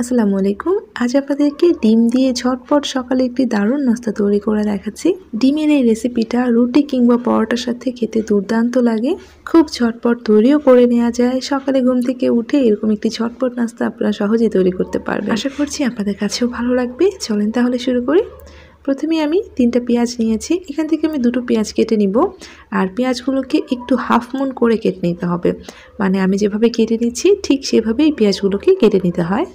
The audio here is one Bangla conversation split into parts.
আসসালামু আলাইকুম। আজ আপনাদেরকে ডিম দিয়ে ঝটপট সকালে একটি দারুণ নাস্তা তৈরি করে দেখাচ্ছি। ডিমের এই রেসিপিটা রুটি কিংবা পরোটার সাথে খেতে দুর্দান্ত লাগে। খুব ঝটপট তৈরিও করে নেওয়া যায়। সকালে ঘুম থেকে উঠে এরকম একটি ঝটপট নাস্তা আপনারা সহজেই তৈরি করতে পারবেন। আশা করছি আপনাদের কাছেও ভালো লাগবে। চলেন তাহলে শুরু করি। প্রথমে আমি 3টা পেঁয়াজ নিয়েছি। এখান থেকে আমি 2টো পেঁয়াজ কেটে নিব। আর পেঁয়াজগুলোকে একটু হাফ মুন করে কেটে নিতে হবে। মানে আমি যেভাবে কেটে নিচ্ছি ঠিক সেভাবেই পেঁয়াজগুলোকে কেটে নিতে হয়।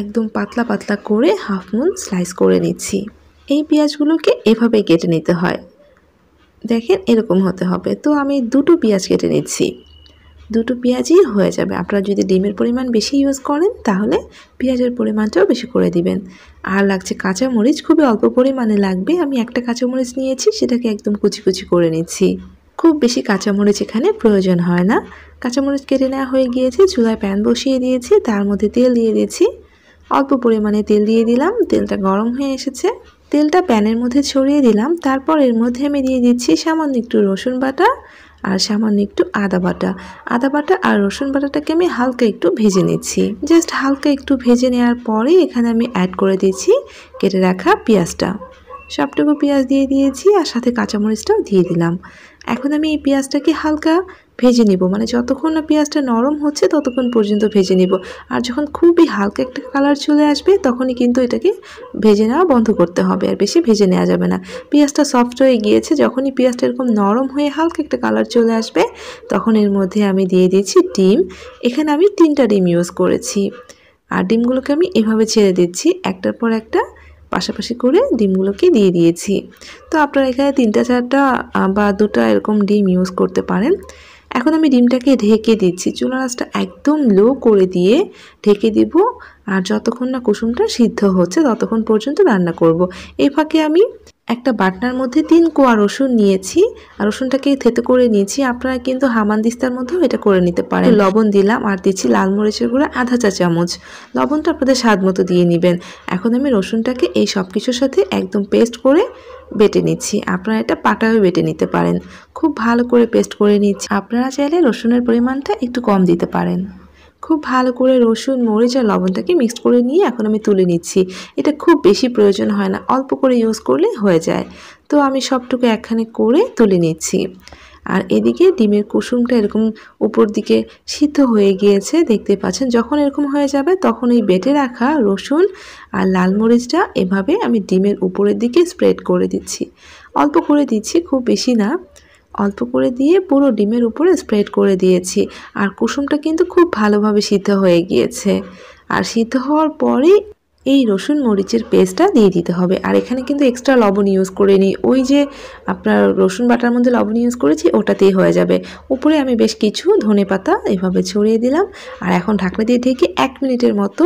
একদম পাতলা পাতলা করে হাফ মুন স্লাইস করে নিচ্ছি। এই পেঁয়াজগুলোকে এভাবে কেটে নিতে হয়। দেখেন এরকম হতে হবে। তো আমি 2টো পেঁয়াজ কেটে নিচ্ছি। 2টো পেঁয়াজই হয়ে যাবে। আপনারা যদি ডিমের পরিমাণ বেশি ইউজ করেন তাহলে পেঁয়াজের পরিমাণটাও বেশি করে দিবেন। আর লাগছে কাঁচামরিচ, খুবই অল্প পরিমাণে লাগবে। আমি একটা কাঁচামরিচ নিয়েছি, সেটাকে একদম কুচি কুচি করে নিচ্ছি। খুব বেশি কাঁচামরিচ এখানে প্রয়োজন হয় না। কাঁচামরিচ কেটে নেওয়া হয়ে গিয়েছে। চুলায় প্যান বসিয়ে দিয়েছি, তার মধ্যে তেল দিয়ে দিয়েছি। অল্প পরিমাণে তেল দিয়ে দিলাম। তেলটা গরম হয়ে এসেছে। তেলটা প্যানের মধ্যে ছড়িয়ে দিলাম। তারপর এর মধ্যে আমি দিয়ে দিচ্ছি সামান্য একটু রসুন বাটা আর সামান্য একটু আদা বাটা। আদা বাটা আর রসুন বাটাটাকে আমি হালকা একটু ভেজে নিচ্ছি। জাস্ট হালকা একটু ভেজে নেওয়ার পরে এখানে আমি অ্যাড করে দিচ্ছি কেটে রাখা পেঁয়াজটা। সবটুকু পেঁয়াজ দিয়ে দিয়েছি আর সাথে কাঁচামরিচটাও দিয়ে দিলাম। এখন আমি এই পেঁয়াজটাকে হালকা ভেজে নিব, মানে যতক্ষণ না পেঁয়াজটা নরম হচ্ছে ততক্ষণ পর্যন্ত ভেজে নিব। আর যখন খুবই হালকা একটা কালার চলে আসবে তখনই কিন্তু এটাকে ভেজে নেওয়া বন্ধ করতে হবে, আর বেশি ভেজে নেওয়া যাবে না। পেঁয়াজটা সফট হয়ে গিয়েছে, যখনই পেঁয়াজটা এরকম নরম হয়ে হালকা একটা কালার চলে আসবে তখন এর মধ্যে আমি দিয়ে দিচ্ছি ডিম। এখানে আমি 3টা ডিম ইউজ করেছি। আর ডিমগুলোকে আমি এভাবে ছেড়ে দিচ্ছি, একটার পর একটা পাশাপাশি করে ডিমগুলোকে দিয়ে দিয়েছি। তো আপনারা এখানে 3টা 4টা বা 2টা এরকম ডিম ইউজ করতে পারেন। এখন আমি ডিমটাকে ঢেকে দিচ্ছি। চুলার আঁচটা একদম লো করে দিয়ে ঢেকে দিব। আর যতক্ষণ না কুসুমটা সিদ্ধ হচ্ছে ততক্ষণ পর্যন্ত রান্না করব। এই ফাঁকে আমি একটা বাটনার মধ্যে 3 কোয়া রসুন নিয়েছি আর রসুনটাকে থেতো করে নিয়েছি। আপনারা কিন্তু হামানদিস্তার মধ্যেও এটা করে নিতে পারেন। লবণ দিলাম আর দিচ্ছি লাল মরিচের গুঁড়া আধা চা চামচ। লবণটা আপনাদের স্বাদ মতো দিয়ে নেবেন। এখন আমি রসুনটাকে এই সব কিছুর সাথে একদম পেস্ট করে বেটে নিচ্ছি। আপনারা এটা পাটায়ও বেটে নিতে পারেন। খুব ভালো করে পেস্ট করে নিচ্ছি। আপনারা চাইলে রসুনের পরিমাণটা একটু কম দিতে পারেন। খুব ভালো করে রসুন, মরিচ আর লবণটাকে মিক্সড করে নিয়ে এখন আমি তুলে নিচ্ছি। এটা খুব বেশি প্রয়োজন হয় না, অল্প করে ইউজ করলে হয়ে যায়। তো আমি সবটুকু একখানে করে তুলে নিচ্ছি। আর এদিকে ডিমের কুসুমটা এরকম উপর দিকে সিদ্ধ হয়ে গিয়েছে, দেখতে পাচ্ছেন। যখন এরকম হয়ে যাবে তখন এই বেটে রাখা রসুন আর লাল মরিচটা এভাবে আমি ডিমের উপরের দিকে স্প্রেড করে দিচ্ছি। অল্প করে দিচ্ছি, খুব বেশি না। অল্প করে দিয়ে পুরো ডিমের উপরে স্প্রেড করে দিয়েছি। আর কুসুমটা কিন্তু খুব ভালোভাবে সিদ্ধ হয়ে গিয়েছে। আর সিদ্ধ হওয়ার পরে এই রসুন মরিচের পেস্টটা দিয়ে দিতে হবে। আর এখানে কিন্তু এক্সট্রা লবণ ইউজ করে নিই। ওই যে আপনার রসুন বাটার মধ্যে লবণ ইউজ করেছি ওটাতেই হয়ে যাবে। উপরে আমি বেশ কিছু ধনেপাতা এভাবে ছড়িয়ে দিলাম। আর এখন ঢাকনা দিয়ে ঢেকে 1 মিনিটের মতো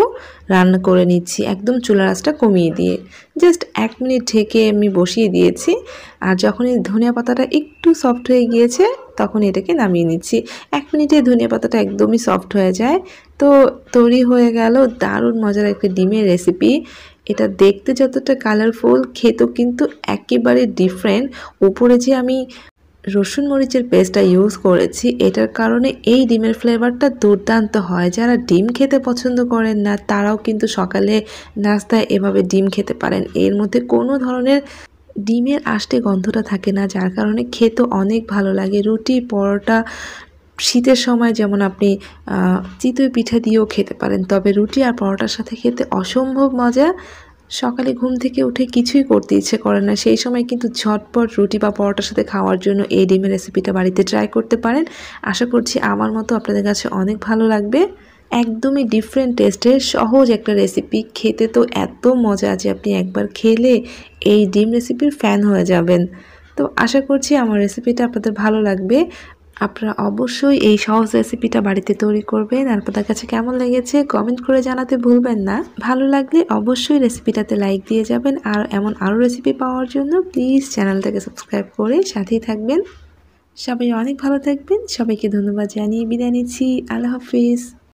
রান্না করে নিচ্ছি, একদম চুলার আঁচটা কমিয়ে দিয়ে। জাস্ট 1 মিনিট ঢেকে আমি বসিয়ে দিয়েছি। আর যখন এই ধনিয়া পাতাটা একটু সফট হয়ে গিয়েছে তখন এটাকে নামিয়ে নিচ্ছি। 1 মিনিটে ধনিয়া পাতাটা একদমই সফট হয়ে যায়। তো তৈরি হয়ে গেল দারুণ মজার একটা ডিমের রেসিপি। এটা দেখতে যতটা কালারফুল, খেতেও কিন্তু একেবারে ডিফারেন্ট। উপরে যে আমি রসুন মরিচের পেস্টটা ইউজ করেছি এটার কারণে এই ডিমের ফ্লেভারটা দুর্দান্ত হয়। যারা ডিম খেতে পছন্দ করেন না তারাও কিন্তু সকালে নাস্তায় এভাবে ডিম খেতে পারেন। এর মধ্যে কোনো ধরনের ডিমের আষ্টে গন্ধটা থাকে না, যার কারণে খেতে অনেক ভালো লাগে। রুটি, পরোটা, শীতের সময় যেমন আপনি চিতই পিঠা দিয়েও খেতে পারেন, তবে রুটি আর পরোটার সাথে খেতে অসম্ভব মজা। সকালে ঘুম থেকে উঠে কিছুই করতে ইচ্ছে করে না, সেই সময় কিন্তু ঝটপট রুটি বা পরোটার সাথে খাওয়ার জন্য এই ডিমের রেসিপিটা বাড়িতে ট্রাই করতে পারেন। আশা করছি আমার মতো আপনাদের কাছে অনেক ভালো লাগবে। একদমই ডিফারেন্ট টেস্টের সহজ একটা রেসিপি, খেতে তো এত মজা আছে, আপনি একবার খেলে এই ডিম রেসিপির ফ্যান হয়ে যাবেন। তো আশা করছি আমার রেসিপিটা আপনাদের ভালো লাগবে। আপনারা অবশ্যই এই সহজ রেসিপিটা বাড়িতে তৈরি করবেন। আর আপনাদের কাছে কেমন লেগেছে কমেন্ট করে জানাতে ভুলবেন না। ভালো লাগলে অবশ্যই রেসিপিটাতে লাইক দিয়ে যাবেন। আর এমন আরও রেসিপি পাওয়ার জন্য প্লিজ চ্যানেলটাকে সাবস্ক্রাইব করে সাথেই থাকবেন। সবাই অনেক ভালো থাকবেন। সবাইকে ধন্যবাদ জানিয়ে বিদায় নিচ্ছি। আল্লাহ হাফিজ।